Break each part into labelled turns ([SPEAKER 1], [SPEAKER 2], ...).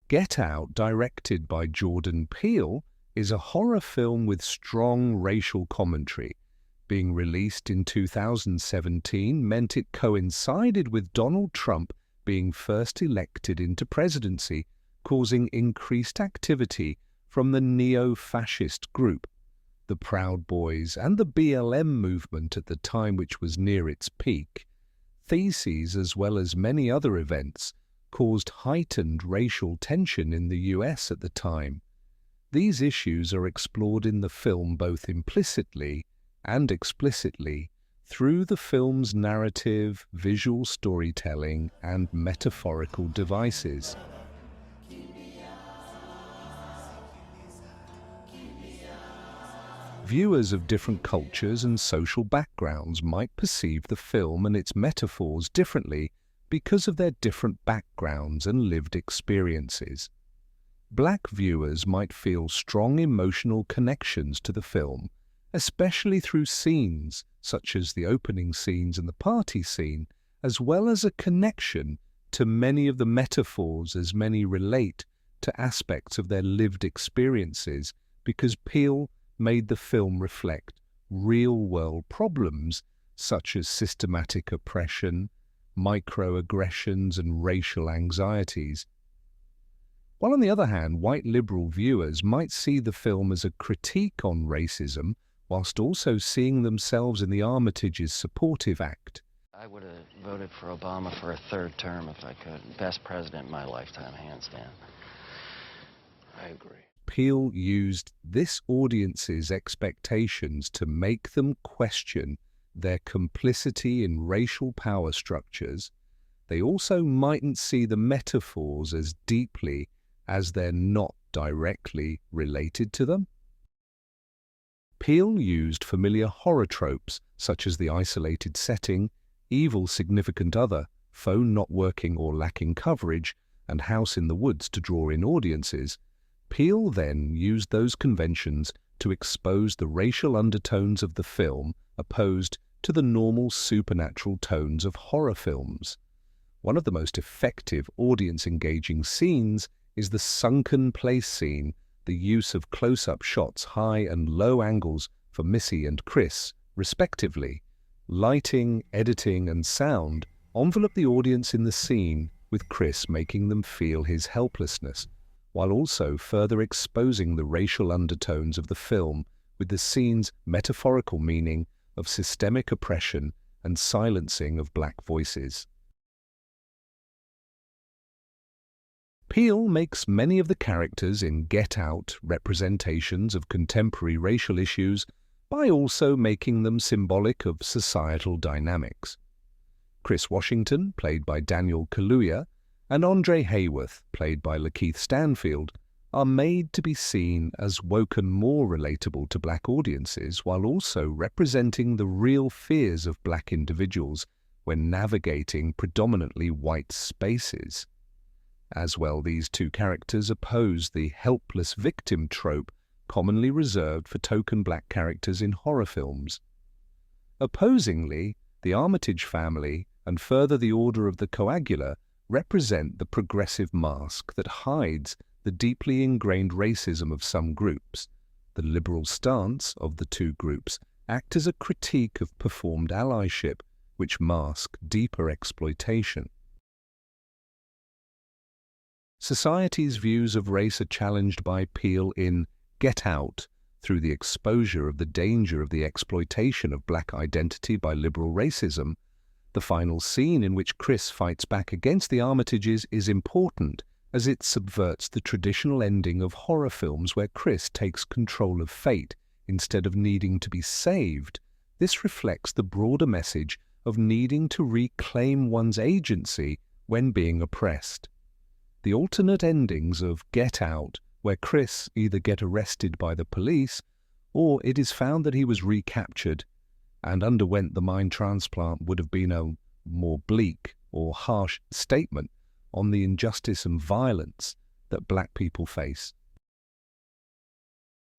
[SPEAKER 1] Get Out, directed by Jordan Peele, is a horror film with strong racial commentary. Being released in 2017 meant it coincided with Donald Trump being first elected into presidency, causing increased activity from the neo-fascist group, the Proud Boys, and the BLM movement at the time, which was near its peak. Theses, as well as many other events, caused heightened racial tension in the US at the time. These issues are explored in the film both implicitly and explicitly through the film's narrative, visual storytelling, and metaphorical devices. Viewers of different cultures and social backgrounds might perceive the film and its metaphors differently because of their different backgrounds and lived experiences. Black viewers might feel strong emotional connections to the film, especially through scenes such as the opening scenes and the party scene, as well as a connection to many of the metaphors, as many relate to aspects of their lived experiences, because Peele made the film reflect real-world problems such as systematic oppression, microaggressions, and racial anxieties. While on the other hand, white liberal viewers might see the film as a critique on racism, whilst also seeing themselves in the Armitage's supportive act.
[SPEAKER 2] I would have voted for Obama for a third term if I could. Best president in my lifetime, hands down. I agree.
[SPEAKER 1] Peele used this audience's expectations to make them question their complicity in racial power structures. They also mightn't see the metaphors as deeply as they're not directly related to them. Peele used familiar horror tropes such as the isolated setting, evil significant other, phone not working or lacking coverage, and house in the woods to draw in audiences. Peele then used those conventions to expose the racial undertones of the film opposed to the normal supernatural tones of horror films. One of the most effective audience-engaging scenes is the sunken place scene, the use of close-up shots, high and low angles for Missy and Chris, respectively. Lighting, editing, and sound envelop the audience in the scene, with Chris making them feel his helplessness, while also further exposing the racial undertones of the film with the scene's metaphorical meaning of systemic oppression and silencing of black voices. Peele makes many of the characters in Get Out representations of contemporary racial issues by also making them symbolic of societal dynamics. Chris Washington, played by Daniel Kaluuya, and Andre Hayworth, played by Lakeith Stanfield, are made to be seen as woke and more relatable to black audiences, while also representing the real fears of black individuals when navigating predominantly white spaces. As well, these two characters oppose the helpless victim trope commonly reserved for token black characters in horror films. Opposingly, the Armitage family and further the Order of the Coagula represent the progressive mask that hides the deeply ingrained racism of some groups. The liberal stance of the two groups act as a critique of performed allyship, which mask deeper exploitation. Society's views of race are challenged by Peele in Get Out through the exposure of the danger of the exploitation of black identity by liberal racism. The final scene in which Chris fights back against the Armitages is important as it subverts the traditional ending of horror films where Chris takes control of fate instead of needing to be saved. This reflects the broader message of needing to reclaim one's agency when being oppressed. The alternate endings of Get Out, where Chris either gets arrested by the police or it is found that he was recaptured and underwent the mind transplant, would have been a more bleak or harsh statement on the injustice and violence that black people face.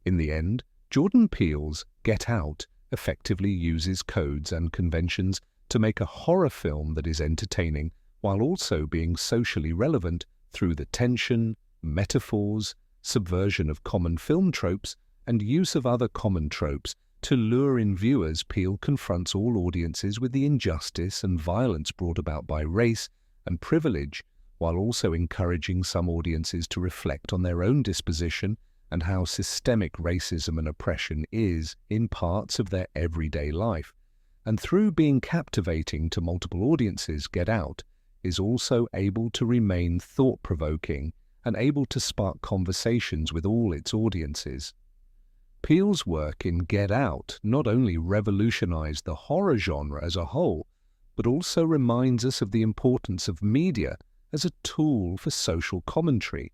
[SPEAKER 1] In the end, Jordan Peele's Get Out effectively uses codes and conventions to make a horror film that is entertaining while also being socially relevant through the tension, metaphors, subversion of common film tropes, and use of other common tropes to lure in viewers, Peele confronts all audiences with the injustice and violence brought about by race and privilege, while also encouraging some audiences to reflect on their own disposition and how systemic racism and oppression is in parts of their everyday life. And through being captivating to multiple audiences, Get Out is also able to remain thought-provoking and able to spark conversations with all its audiences. Peele's work in Get Out not only revolutionized the horror genre as a whole, but also reminds us of the importance of media as a tool for social commentary